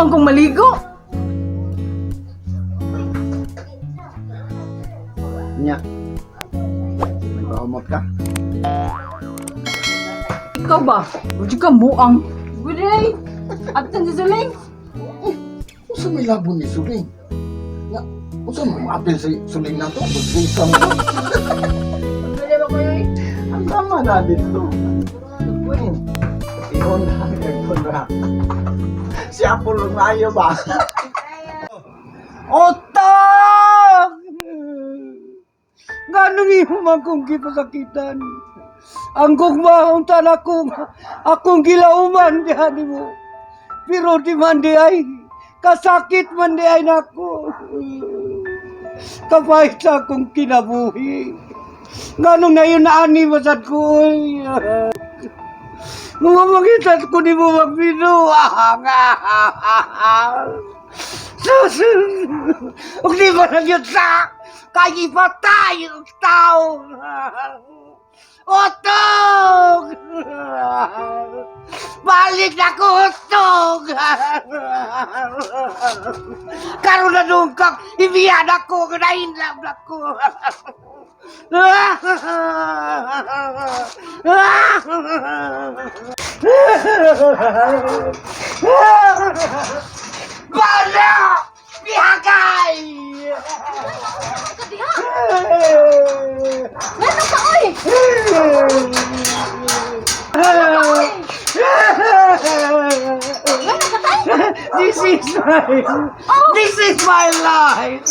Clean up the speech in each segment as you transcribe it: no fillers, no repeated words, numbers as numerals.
man kong maligo. Nya. Nagpahumot ka? Ikaw ba? Huwag ka buang. Guday! Atan sa suling! Unsa may labon ni Suling? Nga, unsa mo apil si Suling na to? Bunsa mo. Guday ba kayo eh? Ang tama na dito. Ihon na, nagpon na. Siya po lumayo ba? Otak! Gano'n niyo man kong kipasakitan. Ang gugmahon akong gilauman dihan mo. Pero di man di ay, kasakit man di ay nako. Kapait sa akong kinabuhi. Gano'n na yun naani masad ko. Mga magitan ko di mo magbinuang. Sus! Huwag di ba nang yun sa kagipatay ng tao! Utog! Balik na ko, utog! Karoon na nung kang ibiyan ako, nainlap na ko! Bala! Bihagay! Meron ka, oy! This is my life!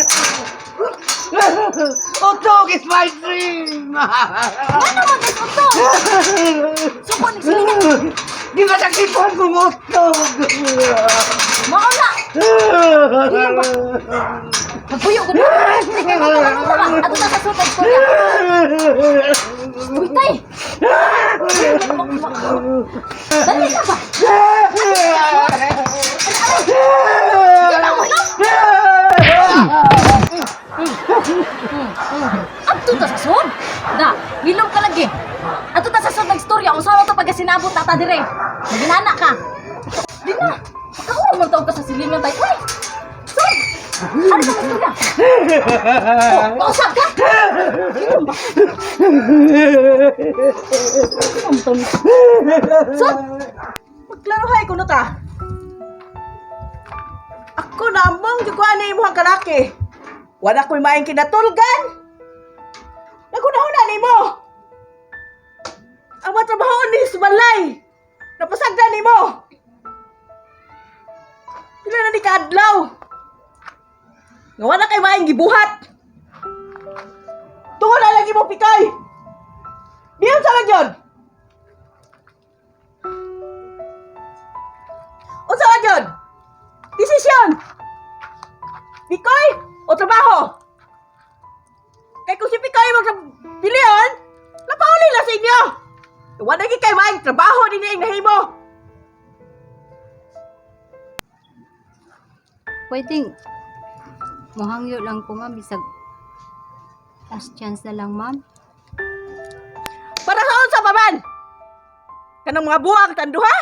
Utog is my dream! Ano mo guys, utog? Suko ni sila. Di ba nakipuan kong utog? Mauna! Magpuyo ko na. Ato na sa sutog ko na. Uy, tay! Dali ka ba? Ginaw mo, no? Ato ta sa sud. Da, hilom ka lagi. Ato ta sa sud nagstorya kung saan to pag sinabot ta dire. Maginana ka. Di na. Pagkakuha man taong ka sa silingan tayo. Uy! Sud! Ano sa istorya? Oh, mausap ka? Hilom ba? Sud! Magklarohay ko na ta. Ako na among jukuan ni imong kalaki. Wala ko'y maing kinatulgan. Nagunahuna ni mo. Ang matrabaho ni Subalay. Napasagda ni mo. Pila na ni kaadlaw. Nga wala kay maing gibuhat. Tungo na lagi mo pikay. Diyan sa lagyon. Unsa lagyon? Desisyon. Pikoy o trabaho? Kay kung si Pikoy magpilihan, napauli na sa inyo. Wala naging kay maing trabaho din yung nahimo. Pwedeng mohangyo lang ko ma'am, bisag last chance na lang ma'am. Para saan sa paman? Kanang mga buwang tanduha?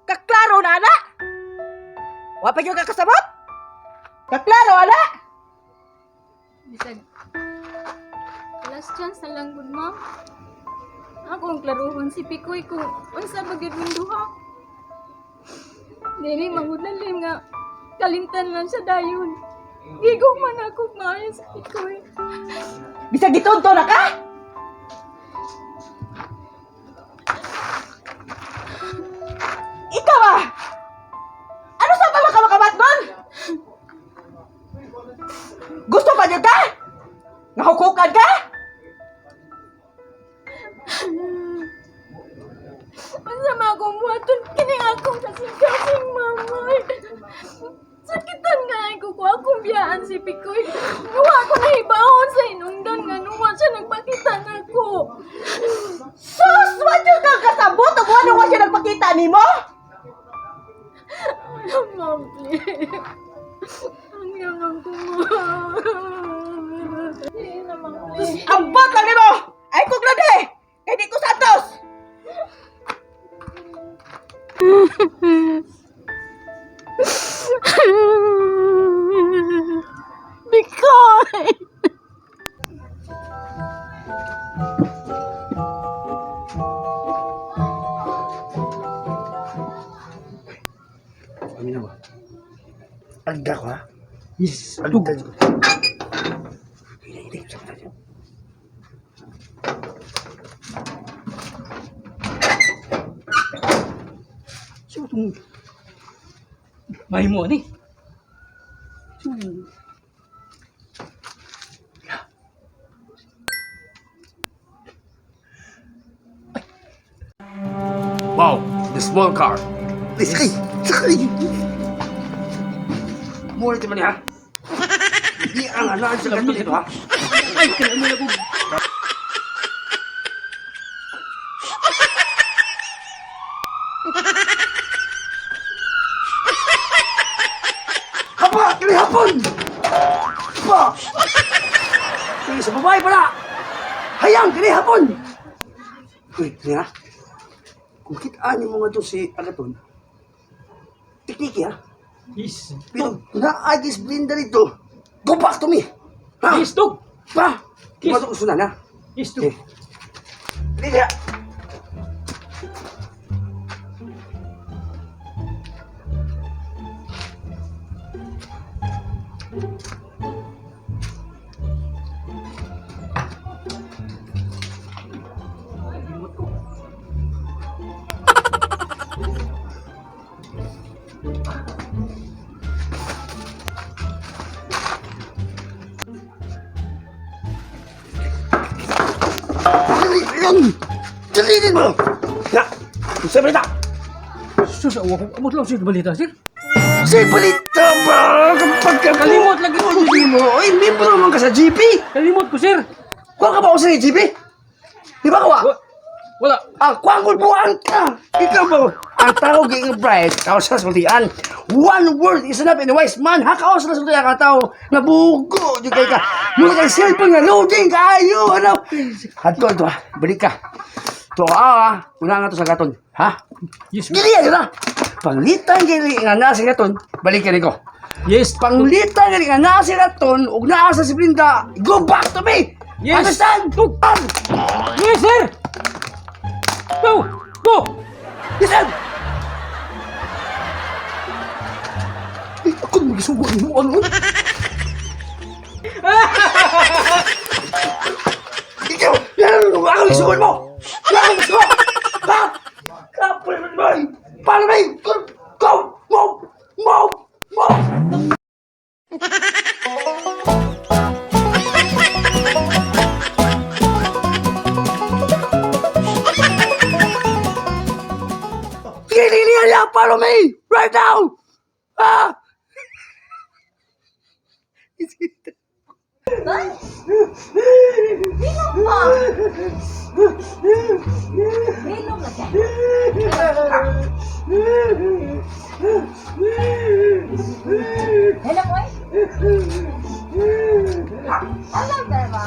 Kaklaro na ana? Wapa yung kakasabot? Kaklaro ana? Bisag last chance na lang gud ma'am. Ako ang klaruhon si Pikoy kung unsa bagid mong duha. Dili mangudlalim nga kalimtan lang sa dayon. Gigo man ako maayo sa Pikoy. Bisa gitonto na ka? Ikaw ah! Ano sa pa makamakamad nun? Gusto pa niyo ka? Nahukukan ka? Masama akong buhaton kining akong kasing-kasing mamay. Sakitan nga ako ko akong biyaan si Pikoy. Nuwa ko na hibahon sa inungdan nga nuwa siya nagpakita na ko. Sus! Wadyo kang kasabot o ano wa siya nagpakita ni mo? Ma'am, please. Ang yaman ko mo. Hindi naman, please. Ambot lang ni mo! Ay kuglade! Kay di ko santos! Salud tayo. Sino itong... Mahimo ni? Wow, the small car. Sakay! Sakay! Muna ito man ha. Hindi ang alaan sa gato dito ha. Ay, kaya mo na po. Hapa! Kini hapon! Hapa! Kini sa babae pala! Hayang! Kini hapon! Uy, niya. Kung kitaan niyo mga to si Agaton, tekniki ha. Yes. Pero na-agis blinda rito, go back to me! Ha? Yes, dog. Ha? Yes. Kimato ko sunan ha? Yes, dog. Hindi kaya. Dali lang! Dalinin mo! Ya! Sa balita! Sus, awa ko. Amot lang siya balita, sir. Sa balita ba? Kapag ka Kalimot lagi mo. Hindi mo! Ay, membro naman ka sa GP! Kalimot ko, sir. Kuha ka ba ako sa GP? Di ba kawa? Wala. Kuha ko buwan ka! Ikaw ba? Ang tao ging bright, tao sa sultian. One word is enough in a wise man. Hakaw sa sultian ka tao. Nabugo! Di kay ka. Muna kang cellphone nga loading kayo! Ano? Hadto, ito ha. Balik ka. Ito ka Una nga to sa gaton. Ha? Yes, Dili yan na! Panglitan gini nga na sa gaton. Balik ka ko. yes. Panglitan gini nga na sa gaton. Ug naa sa si Blinda. Go back to me! Yes. Understand? Yes, sir. Go. Go. Listen! Ako magsugot mo ano? Ikaw! Yan! Ako lisugon mo! Yan! Gusto! Ha? Kapal mo naman! Paano ba yun? Go! Move! Move! Move! Sige! Follow me! Right now! Ah! Hilom pa! Hilom na siya. Hello, boy? Alam ka ba?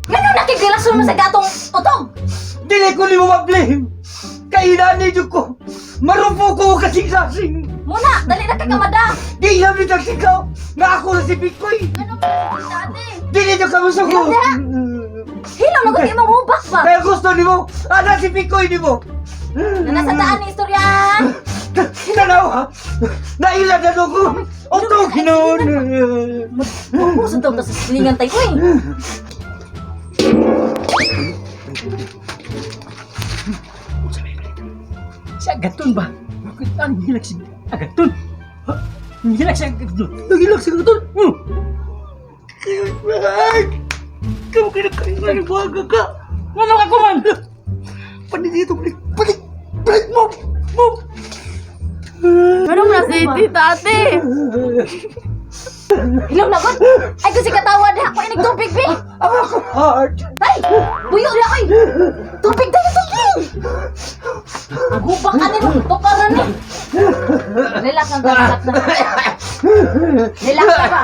Ngano nakigilason mo sa gatong utog? Dili ko ni mo ma-blame. Kailan ni ko. Marupo ko kasing-sasing. Muna, dali na kay kamada. Di na bitang sigaw. Nga ako na si Pikoy. Ano ba dati? Dili niyo kami sa ko. Hilom na ko imong hubak ba? Kaya gusto ni mo. Ana si Pikoy ni mo. Na nasa daan ni istorya. Tanaw ha. Nailan na ko. Otong hinon. Puso daw ta sa silingan tayo eh. Si Agaton ba? Bakit ang hilak si Agaton? Ha? Hilak si Agaton? Nagilak si Agaton? Kamu kinakain ng buhaga ka. Ano ka kuman? Pwede dito, balik! Balik mo! Move! Ano na si tita ate? Hilom na gud. Ay kasi katawad ha. Ko inig tubig bi. Ang ako heart. Ay, buyo na ay. Tubig tayo tubig. Ang hubak ani mo tukaran ni. Relax lang, relax lang. Relax ka ba?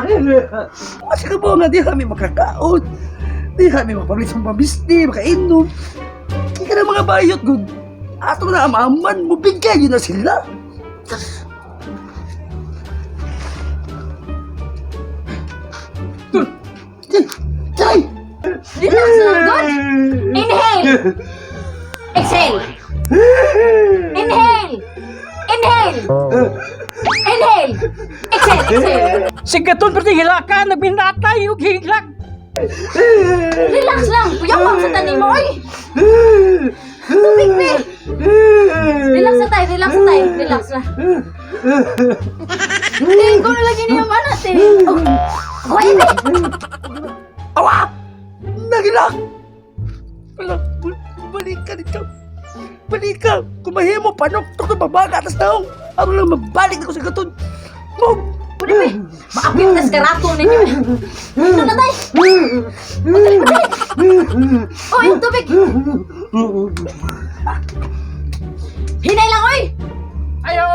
Kasi ka mo nga, di kami makakaon. Di kami mapablis sa mabisni, makainom. Di ka na mga bayot, good. Ato na amaman mo, bigay yun na sila. Chay! Relax lang, good. Inhale. Exhale. Inhale. Inhale. Inhale. Exhale. Exhale. Sigaton pati hilaka, nagminatay yung hilak. Relax lang. Kuya, wag sa tanin mo, oy. Tubig, be. Relax na tayo, relax na tayo. Relax na. Tingin ko na lagi niya natin. Oh, ayun, be. Awa! Nagilak! Balik ka dito. Balik ka. Kumahin mo, panok-tok na babaga. Tapos taong, ano lang, mabalik ako sa gaton. Move! Pwede, be. Maapit na skarato ninyo. Ito na tayo. Madali, madali. Oh, yung tubig. Hinay lang, oy. Ayo!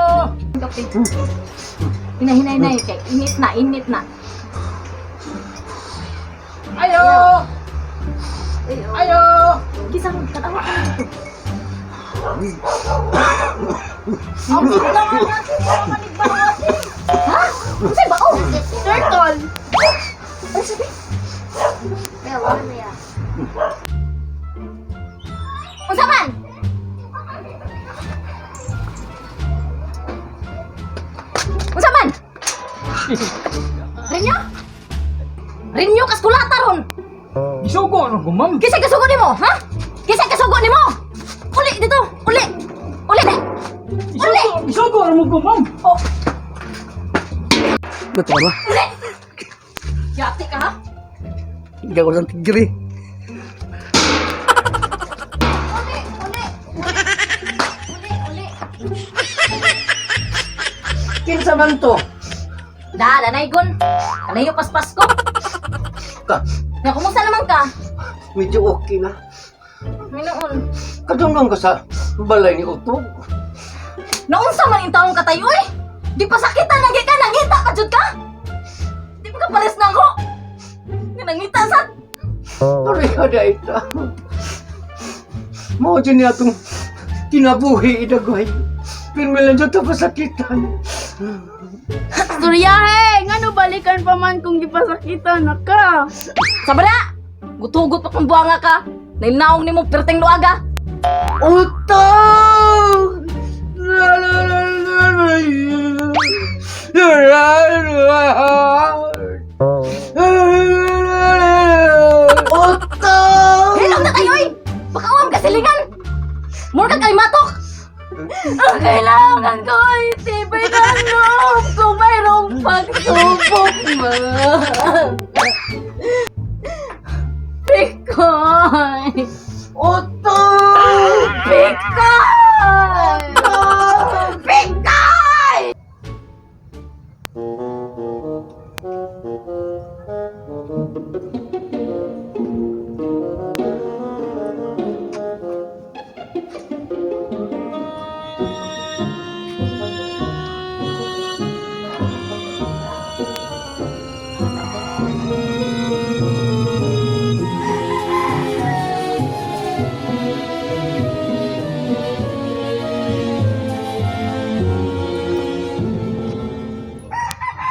Okay. Hinay. Okay. Init na. Ayo! Ayo! Kisang katawa ka na dito. Ha? Kasi ba? Oh! Turtle. Ay, sabi. Unsa man? Unsa man? Rinyo? Rinyo kas kulata ron. Isugo ano ko, ma'am? Kisay kasugo nimo, ha? Kisay kasugo nimo. Uli dito, uli. Uli. Uli. Isugo ano ko, ma'am? Oh, Betul ba? uli. Yati ka, ha? Hindi ako ng tigri. Kinsa man to? Danay gon. Kalayo paspas ko. Ka, Na kumusta naman ka? medyo okay na. Minoon. Kadungdong ka sa balay ni Utog. Naunsa man yung taong katayo eh. Di pa sakitan lagi ka, nangita pa jud ka. Di pa ka pares na ako. Nangita sa. Pare ka da ita. Mao dyan niya itong kinabuhi idagway. Pinmilan dyan ito pasakitan. Suryahe, ngano balikan pa man kung gipasakitan na ka. Sabara! Gutugot pa kung buanga ka. Nainaong ni mo perteng luaga. Utog! Utog! Hilong na tayo eh! Baka awam kasilingan! Mura ka kay matok! Ang kailangan ko ay tibay ng loob kung mayroong pagsubok mo. Pikoy! Utog! Pikoy! Pikoy!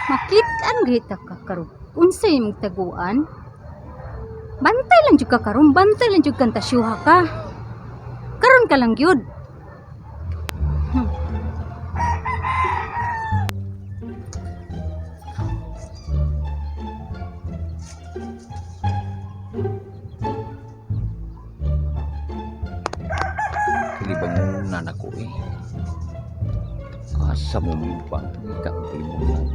Makitaan gita ka karon. Unsay imong taguan? Bantay lang jud ka karon, bantay lang jud kang tasyuha ka. Karon ka lang gyud. Libangunan ako eh. Asa mo ba? Ika ang libangunan.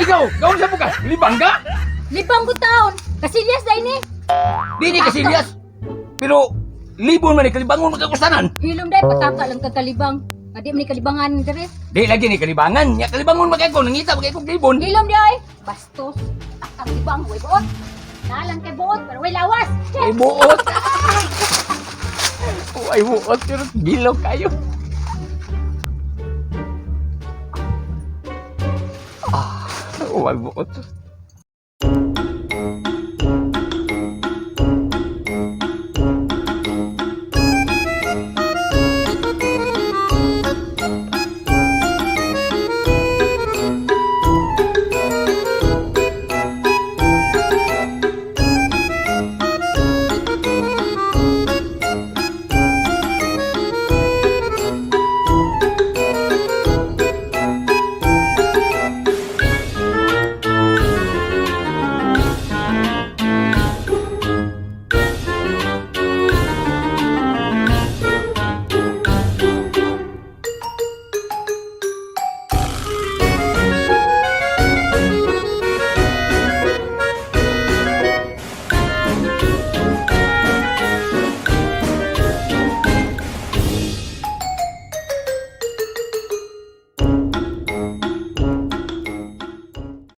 Ikaw, gawin sa bukas, libang ka? Libang ko taon. Kasilyas dahil ni. Di ni kasilias. Pero, libon man ni kalibangon magkakustanan. Hilom dahil pataka lang kakalibang. Adi mo ni kalibangan dere. Di lagi ni kalibangan. Ya kalibangon magkako, nangita magkako libon. Hilom dahil. Bastos. Kalibang, way buot. Nalang kay buot, pero way lawas. Ay buot. Ay buot, pero gilaw kayo. Ah, ay buot.